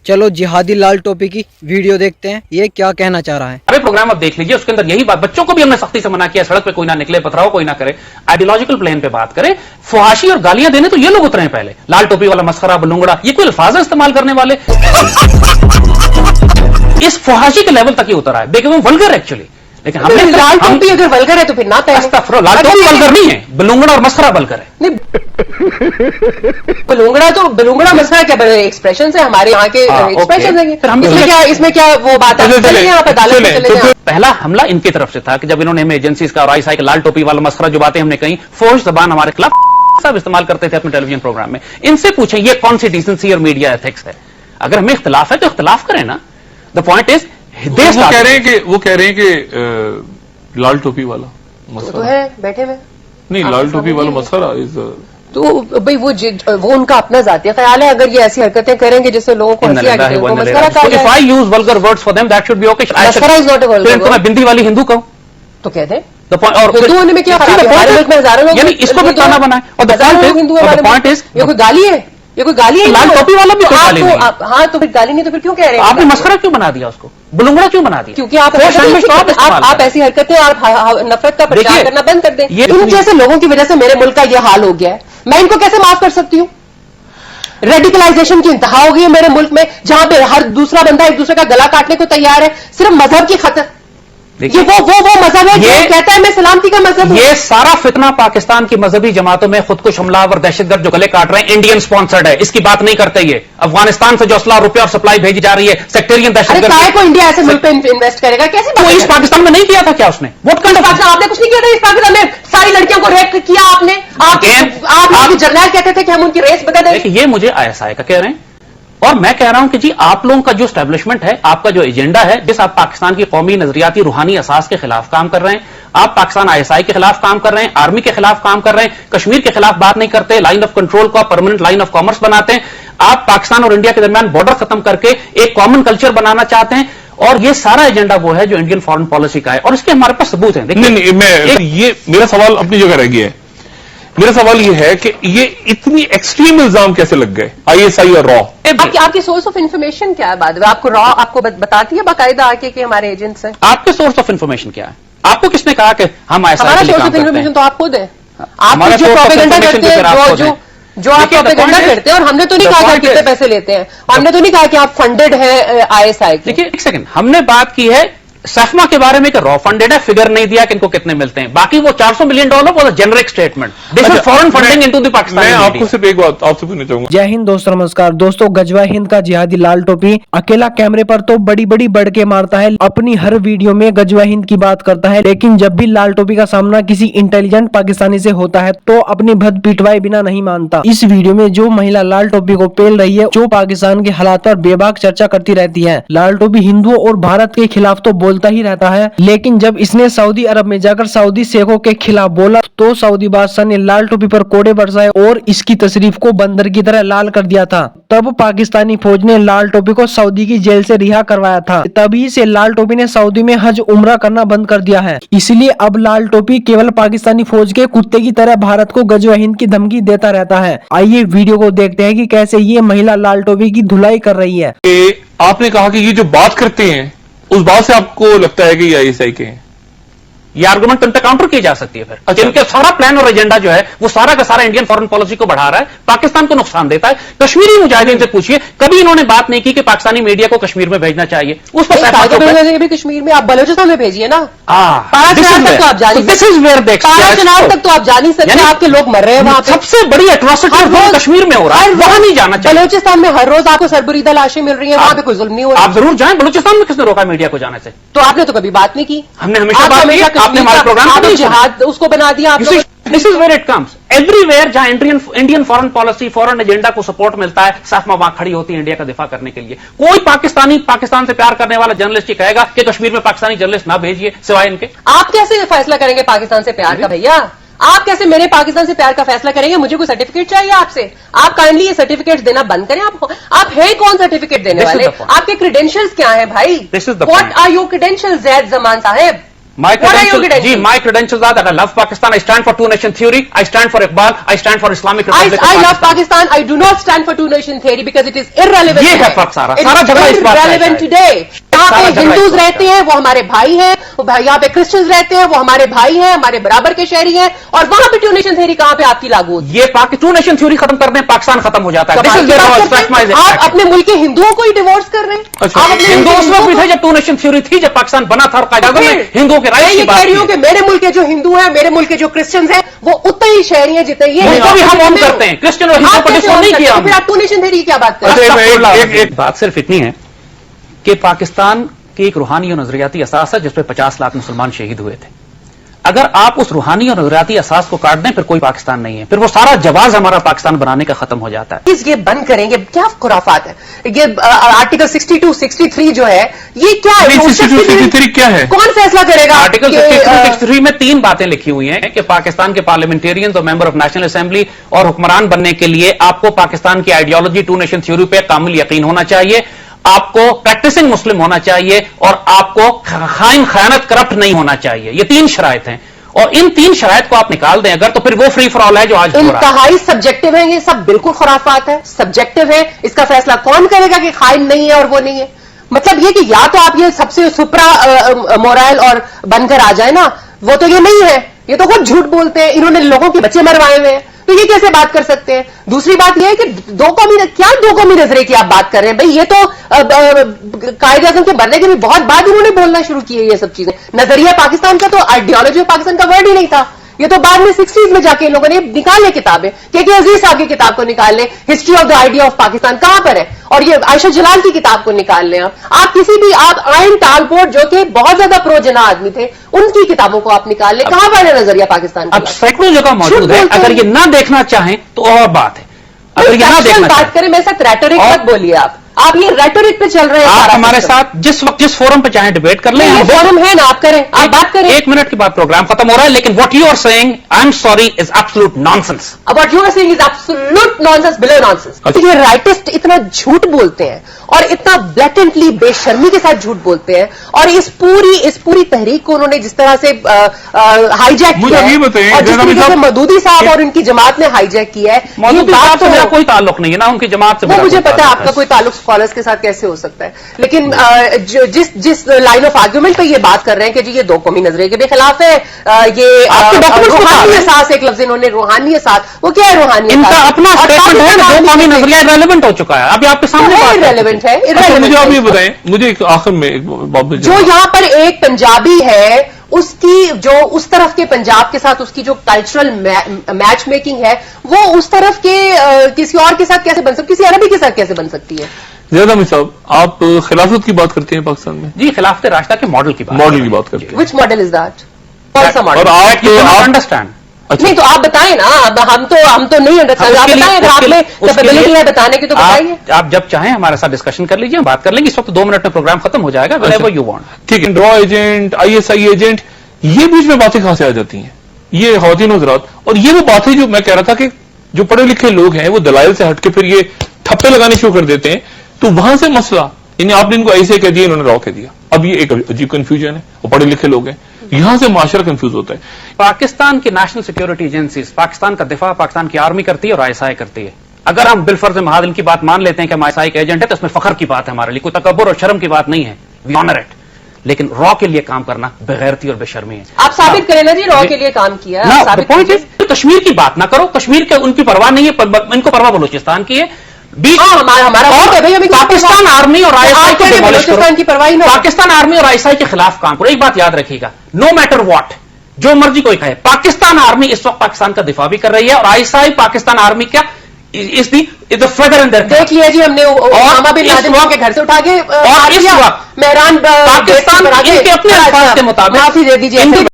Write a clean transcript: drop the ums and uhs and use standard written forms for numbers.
चलो जिहादी लाल टोपी की वीडियो देखते हैं, ये क्या कहना चाह रहा है। अरे प्रोग्राम अब देख लीजिए, उसके अंदर यही बात, बच्चों को भी हमने सख्ती से मना किया, सड़क पे कोई ना निकले, पथराव कोई ना करे, आइडियोलॉजिकल प्लेन पे बात करें। फुहाशी और गालियां देने तो ये लोग उतरे हैं पहले, लाल टोपी वाला मस्खरा बलूंगड़ा, ये कोई अल्फाज इस्तेमाल करने वाले इस फुहाशी के लेवल तक ही उतर है, देखिए वो वल्गर एक्चुअली। लेकिन हमने लाल टोपी अगर वल्गर है तो फिर ना पहने। लाल टोपी वल्गर नहीं है, बलूंगड़ा और मस्खरा वल्गर है। बलूंगड़ा मसला क्या एक्सप्रेशन है, हमारे यहाँ के एक्सप्रेशन है, इसमें क्या वो बात है। पहला हमला इनकी तरफ से था कि जब इन्होंने हमें एजेंसीज का और आईएसआई का लाल टोपी वाला मस्खरा जो बातें हमने कही, फोर्स जबान हमारे खिलाफ सब इस्तेमाल करते थे अपने टेलीविजन प्रोग्राम में। इनसे पूछें ये कौन सी डिसेंसी और मीडिया एथिक्स है। अगर हमें इख्तिलाफ है तो इख्तिलाफ करें ना। द पॉइंट इज वो कह रहे हैं कि लाल टोपी वाला मसला तो है बैठे में नहीं, लाल टोपी वाला मसला तो भाई वो उनका अपना जाती ख्याल है। अगर ये ऐसी हरकतें करेंगे जिससे लोगों को हंसी आती है तो मस्करा कहा जाए। If I use vulgar words for them, that should be okay. Mascara is not a vulgar word। मैं बिंदी वाली हिंदू कहूं तो कह दे। और हिंदू होने में क्या खराब है? हमारे मुल्क में हजारों लोग, यानी इसको भी ताना बना है। और द पॉइंट इज ये कोई गाली है, ये कोई गाली है। लाल टोपी वाला भी कोई गाली नहीं। हाँ तो फिर गाली नहीं तो फिर क्यों कह रहे हैं? आपने मस्करा क्यों बना दिया उसको, बुलुंगड़ा क्यों बना दिया? क्योंकि आप ऐसी हरकतें और नफरत का प्रचार करना बंद कर दें। इन जैसे लोगों की वजह से मेरे मुल्क का यह हाल हो गया है, मैं इनको कैसे माफ कर सकती हूँ? रेडिकलाइजेशन की इंतहा हो गई है मेरे मुल्क में, जहां पे हर दूसरा बंदा एक दूसरे का गला काटने को तैयार है, सिर्फ मजहब की खतर। ये वो मजहब है जो कहता है मैं सलामती का मजहब हूं। ये सारा फितना पाकिस्तान की मजहबी जमातों में खुद को हमलावर दहशतगर्द जो गले काट रहे हैं, इंडियन स्पॉन्सर्ड है। इसकी बात नहीं करते। ये अफगानिस्तान से जो असला रुपया और सप्लाई भेजी जा रही है, सेक्टेरियन दहशतगर्द को इंडिया ऐसे मुल्क पे इन्वेस्ट करेगा? कैसे वो इस पाकिस्तान में नहीं किया था क्या उसने? वोट कर पाकिस्तान आपने कुछ नहीं किया था इस पाकिस्तान में, सारी लड़कियों को रेप किया आपने। आप जर्नल कहते थे कि हम उनकी रेस बता दें। ये मुझे आईएसआई का कह रहे हैं और मैं कह रहा हूं कि जी आप लोगों का जो एस्टेब्लिशमेंट है, आपका जो एजेंडा है, जिस आप पाकिस्तान की कौमी नजरियाती रूहानी असास के खिलाफ काम कर रहे हैं, आप पाकिस्तान आईएसआई के खिलाफ काम कर रहे हैं, आर्मी के खिलाफ काम कर रहे हैं, कश्मीर के खिलाफ बात नहीं करते, लाइन ऑफ कंट्रोल को परमानेंट लाइन ऑफ कॉमर्स बनाते हैं, आप पाकिस्तान और इंडिया के दरमियान बॉर्डर खत्म करके एक कॉमन कल्चर बनाना चाहते हैं। और ये सारा एजेंडा वो है जो इंडियन फॉरेन पॉलिसी का है और इसके हमारे पास सबूत है। ये मेरा सवाल अपनी जगह रह गया है। मेरा सवाल ये है कि ये इतनी एक्सट्रीम इल्जाम कैसे लग गए आईएसआई और रॉ? आपकी सोर्स ऑफ इन्फॉर्मेशन क्या है? बाद में आपको रॉ आपको बताती है बाकायदा आके कि हमारे एजेंट्स हैं। आपके सोर्स ऑफ इन्फॉर्मेशन क्या है? आपको किसने कहा कि हम आईएसआई हमारा सोर्स ऑफ इन्फॉर्मेशन तो आप खुद है। आप जो प्रोपेगेंडा करते हैं, जो आप प्रोपेगेंडा करते हैं, और हमने तो नहीं कहा कि आप कितने पैसे लेते हैं, हमने तो नहीं कहा कि आप फंडेड है आईएसआई। देखिए एक सेकंड, हमने बात की है सफमा के बारे में कि रॉ फंडेड है, फिगर नहीं दिया कि इनको कितने मिलते हैं। बाकी वो $400 मिलियन वो generic statement, this is foreign funding into the Pakistan. मैं आपको सिर्फ एक बात आपसे पूछना चाहूंगा। जय हिंद दोस्तों, नमस्कार दोस्तों। गजवा हिंद का जिहादी लाल टोपी अकेला कैमरे पर तो बड़ी बड़ी बढ़ के मारता है, अपनी हर वीडियो में गजवा हिंद की बात करता है, लेकिन जब भी लाल टोपी का सामना किसी इंटेलिजेंट पाकिस्तानी से होता है तो अपनी भद पिटवाए बिना नहीं मानता। इस वीडियो में जो महिला लाल टोपी को पेल रही है, जो पाकिस्तान के हालात पर बेबाक चर्चा करती रहती है, लाल टोपी हिंदुओं और भारत के खिलाफ तो बोलता ही रहता है, लेकिन जब इसने सऊदी अरब में जाकर सऊदी शेखों के खिलाफ बोला तो सऊदी बादशाह ने लाल टोपी पर कोड़े बरसाए और इसकी तशरीफ को बंदर की तरह लाल कर दिया था। तब पाकिस्तानी फौज ने लाल टोपी को सऊदी की जेल से रिहा करवाया था। तभी से लाल टोपी ने सऊदी में हज उम्रा करना बंद कर दिया है। इसलिए अब लाल टोपी केवल पाकिस्तानी फौज के कुत्ते की तरह भारत को गजवा हिंद की धमकी देता रहता है। आइए वीडियो को देखते हैं कि कैसे ये महिला लाल टोपी की धुलाई कर रही है। आपने कहा कि ये जो बात करते हैं उस बात से आपको लगता है कि ये आईएसआई के हैं? ये आर्गुमेंट उन पे काउंटर की जा सकती है। फिर इनका सारा प्लान और एजेंडा जो है वो सारा का सारा इंडियन फॉरेन पॉलिसी को बढ़ा रहा है, पाकिस्तान को नुकसान देता है। कश्मीरी मुजाहिदीन से पूछिए, कभी इन्होंने बात नहीं की कि पाकिस्तानी मीडिया को कश्मीर में भेजना चाहिए। उस पर भी कश्मीर में आप बलोचिस्तान में भेजिए ना। चुनाव तक तो आप जा नहीं सकते, आपके लोग मर रहे हैं वहां। सबसे बड़ी एट्रोसिटी कश्मीर में हो रहा है, वहां नहीं जाना चाहिए। बलोचिस्तान में हर रोज आपको सरबरीदा लाशें मिल रही है, वहां पे कोई जुल्म नहीं हो रहा। आप जरूर जाएं, बलूचिस्तान में किसने रोका मीडिया को जाने से? तो आपने तो कभी बात नहीं की। हमने हमेशा बात की, आपने हमारे प्रोग्राम जिहाद उसको बना दिया। This is where it comes everywhere, जहां Indian foreign policy foreign agenda को सपोर्ट मिलता है, साफमा वहां खड़ी होती है इंडिया का दिफा करने के लिए। कोई पाकिस्तान से प्यार करने वाला जर्नलिस्ट ही कहेगा कि कश्मीर में पाकिस्तानी जर्नलिस्ट ना भेजिए सिवाय इनके। आप कैसे फैसला करेंगे पाकिस्तान से प्यार का भैया? आप कैसे मेरे पाकिस्तान से प्यार का फैसला करेंगे? मुझे कोई सर्टिफिकेट चाहिए आपसे? आप काइंडली ये सर्टिफिकेट देना बंद करें। आप हैं कौन सर्टिफिकेट देने वाले? आपके क्रेडेंशियल्स क्या हैं भाई? What are your credentials Zaid Zaman sahab? My What are your credentials, credentials? Ji, my credentials are that I love Pakistan. I stand for two nation theory. I stand for Iqbal. I stand for Islamic Republic of I love Pakistan. Pakistan. I do not stand for two nation theory because it is irrelevant. یہ ہے today. فرق سارا It سارا is جھگڑا اس بات کا ہے irrelevant شاید. today. یہاں سارا پہ جھگڑا اس ہندوز بات رہتے کا. ہیں وہ ہمارے بھائی ہیں, یہاں پہ کرسچنز رہتے ہیں وہ ہمارے بھائی ہیں, ہمارے برابر کے شہری ہیں, اور وہاں پہ ٹو نیشن تھیوری کہاں پہ آپ کی لاگو ہوتی ہے؟ یہ ٹو نیشن تھیوری ختم کر دیں, پاکستان ختم ہو جاتا ہے. This is آپ their law. That's my آپ اپنے ملک کے ہندوؤں کو ہی ڈیوورس کر رہے ہیں. اچھا. آپ اپنے ہندو اس وقت بھی کو- تھے جب ٹو نیشن تھیوری تھی, جب پاکستان بنا تھا اور قائد اعظم نے ہندوؤں کے میں رائٹس کی یہ بات کہہ رہی ہوں کی. کہ میرے ملک کے جو ہندو ہیں, میرے ملک کے جو کرسچنز ہیں, وہ اتنے ہی شہری ہیں جتنے یہ ان کو بھی ہم اون کرتے ہیں. کرسچن اور ہندو آپ کو کیسے ڈسکاؤنٹ own نہیں کرتے کیا ہیں؟ ہم پھر نے. آپ ٹو نیشن تھیوری کی کیا بات کریں؟ اچھا، ایک بات صرف اتنی ہے کہ پاکستان کی ایک روحانی اور نظریاتی اساس ہے جس پہ 50 لاکھ مسلمان شہید ہوئے تھے. اگر آپ اس روحانی اور نظریاتی اساس کو کاٹ دیں پھر کوئی پاکستان نہیں ہے, پھر وہ سارا جواز ہمارا پاکستان بنانے کا ختم ہو جاتا ہے. یہ بند کریں گے, کیا خرافات ہے یہ آرٹیکل 62 63 جو ہے, یہ کیا ہے؟ 62 کیا ہے؟ کون فیصلہ کرے گا؟ آرٹیکل کہ 63 میں 3 باتیں لکھی ہوئی ہیں کہ پاکستان کے پارلیمنٹیرینز اور ممبر آف نیشنل اسمبلی اور حکمران بننے کے لیے آپ کو پاکستان کی آئیڈیالوجی ٹو نیشن تھیوری پہ کامل یقین ہونا چاہیے, آپ کو پریکٹسنگ مسلم ہونا چاہیے, اور آپ کو خائن خیانت کرپٹ نہیں ہونا چاہیے. یہ 3 شرائط ہیں, اور ان 3 شرائط کو آپ نکال دیں اگر, تو پھر وہ فری فار آل ہے جو آج ہو رہا ہے. انتہائی سبجیکٹو ہیں, یہ سب بالکل خرافات ہے, سبجیکٹو ہے. اس کا فیصلہ کون کرے گا کہ خائن نہیں ہے اور وہ نہیں ہے؟ مطلب یہ کہ یا تو آپ یہ سب سے سپرا مورائل اور بن کر آ جائیں نا, وہ تو یہ نہیں ہے, یہ تو خود جھوٹ بولتے ہیں, انہوں نے لوگوں کے بچے مروائے ہوئے ہیں, تو یہ کیسے بات کر سکتے ہیں؟ دوسری بات یہ ہے کہ دو قومی نظریے کی آپ بات کر رہے ہیں بھائی, یہ تو قائد اعظم کے بننے کے بھی بہت بعد انہوں نے بولنا شروع کیے یہ سب چیزیں. نظریہ پاکستان کا تو آئیڈیالوجی آف پاکستان کا ورڈ ہی نہیں تھا, یہ تو بعد میں 60s میں جا کے ان لوگوں نے نکال لے کتابیں, کہ عزیز صاحب کی کتاب کو نکال لیں, history of the idea of Pakistan کہاں پر ہے, اور یہ عائشہ جلال کی کتاب کو نکال لیں. آپ کسی بھی آپ آئین ٹالپورٹ جو کہ بہت زیادہ پرو جنا آدمی تھے, ان کی کتابوں کو آپ نکال لیں, کہاں پر ہے نظریہ پاکستان اب کا؟ سینکڑوں جگہ موجود ہے, اگر یہ نہ دیکھنا چاہیں تو اور بات ہے. اگر یہ نہ دیکھنا بات چاہیں, کریں, میرے ساتھ ریٹورک مت بولیے, آپ یہ ریٹورک پہ چل رہے ہیں. آپ ہمارے ساتھ جس وقت جس فورم پہ چاہیں ڈیبیٹ کر لیں. یہ فورم ہے نا, آپ کریں, آپ بات کریں. 1 منٹ کے بعد پروگرام ختم ہو رہا ہے, لیکن what you are seeing I am sorry is absolute nonsense. What you are saying is absolute nonsense, below nonsense. یہ رائٹسٹ اتنا جھوٹ بولتے ہیں اور اتنا بلیٹنٹلی بے شرمی کے ساتھ جھوٹ بولتے ہیں, اور اس پوری تحریک کو انہوں نے جس طرح سے ہائی جیک مجھے کیا یہ ہے, بتائیں, اور جس طریقے سے مودودی صاحب اور ان کی جماعت نے ہائی جیک کیا ہے, یہ مودودی بات صاحب تو سے میرا کوئی تعلق نہیں ہے نا ان کی جماعت سے. وہ مجھے کوئی پتا ہے تعلق آپ کا کوئی تعلق اسکالرس کے ساتھ کیسے ہو سکتا ہے, لیکن جس لائن آف آرگومنٹ پہ یہ بات کر رہے ہیں کہ جی یہ دو قومی نظریے کے بھی خلاف ہے, یہ روحانی احساس, ایک لفظ انہوں نے روحانی احساس, وہ کیا ہے روحانی ان کا اپنا اسٹیٹمنٹ ہے کہ دو قومی نظریہ ریلیونٹ ہو چکا ہے. ابھی آپ کے سامنے ریلیونٹ ہے. مجھے آپ یہ بتائیں, مجے ایک آخر میں جو یہاں پر ایک پنجابی ہے, اس کی جو اس طرف کے پنجاب کے ساتھ اس کی جو کلچرل میچ میکنگ ہے, وہ اس طرف کے کسی اور کے ساتھ کیسے بن سکتی, کسی عربی کے ساتھ کیسے بن سکتی ہے؟ زیادہ صاحب, آپ خلافت کی بات کرتے ہیں پاکستان میں, جی خلافت راشدہ کے ماڈل کی بات کرتے ہیں, وچ ماڈل از دیٹ؟ کون سا اور ماڈل؟ آپ انڈرسٹینڈ. نہیں تو آپ بتائیں نا, ہم تو نہیں انڈرسٹینڈ. آپ بتائیں, اگر آپ میں کیپیبلٹی ہے بتانے کی تو بتائیے. آپ جب چاہیں ہمارے ساتھ ڈسکشن کر لیجیے, بات کر لیں گے. اس وقت 2 منٹ میں پروگرام ختم ہو جائے گا. whenever you want. ٹھیک ہے, ڈرا ایجنٹ, ISI ایجنٹ, یہ بیچ میں باتیں کہاں سے آ جاتی ہیں, یہ خواتین حضرات؟ اور یہ وہ باتیں جو میں کہہ رہا تھا کہ جو پڑھے لکھے لوگ ہیں وہ دلائل سے ہٹ کے پھر یہ ٹھپے لگانے شروع کر دیتے ہیں, تو وہاں سے مسئلہ, یعنی آپ نے ان کو ایسے کہہ دیا, انہوں نے را کہہ دیا. اب یہ ایک عجیب کنفیوژن ہے, وہ پڑھے لکھے لوگ ہیں, یہاں سے معاشرہ کنفیوز ہوتا ہے. پاکستان کی نیشنل سیکورٹی ایجنسیز پاکستان کا دفاع پاکستان کی آرمی کرتی ہے اور ISI کرتی ہے. اگر ہم بالفرض محاذ ان کی بات مان لیتے ہیں کہ ہم ISI کے ایجنٹ ہے تو اس میں فخر کی بات ہے ہمارے لیے, کوئی تکبر اور شرم کی بات نہیں ہے. وی آنر اٹ. لیکن را کے لیے کام کرنا بغیرتی اور بے شرمی ہے. آپ ثابت کریں نا جی, را کے لیے کام کیا. کشمیر کی بات نہ کرو, کشمیر کے ان کی پرواہ نہیں ہے, ان کو پرواہ بلوچستان کی ہے. پاکستان آرمی اور بلوچستان کی پرواہ نہیں, پاکستان آرمی اور ISI کے خلاف کام کرو. ایک بات یاد رکھیے گا, نو میٹر واٹ, جو مرضی کوئی کہے, پاکستان آرمی اس وقت پاکستان کا دفاع بھی کر رہی ہے, اور ISI پاکستان آرمی کا فیدر ان دیکھ لیا جی, ہم نے اوسامہ بن لادن کے گھر سے اٹھا کے, اور اس وقت مہران پاکستان کے اپنے الفاظ کے مطابق معافی دے دیجیے.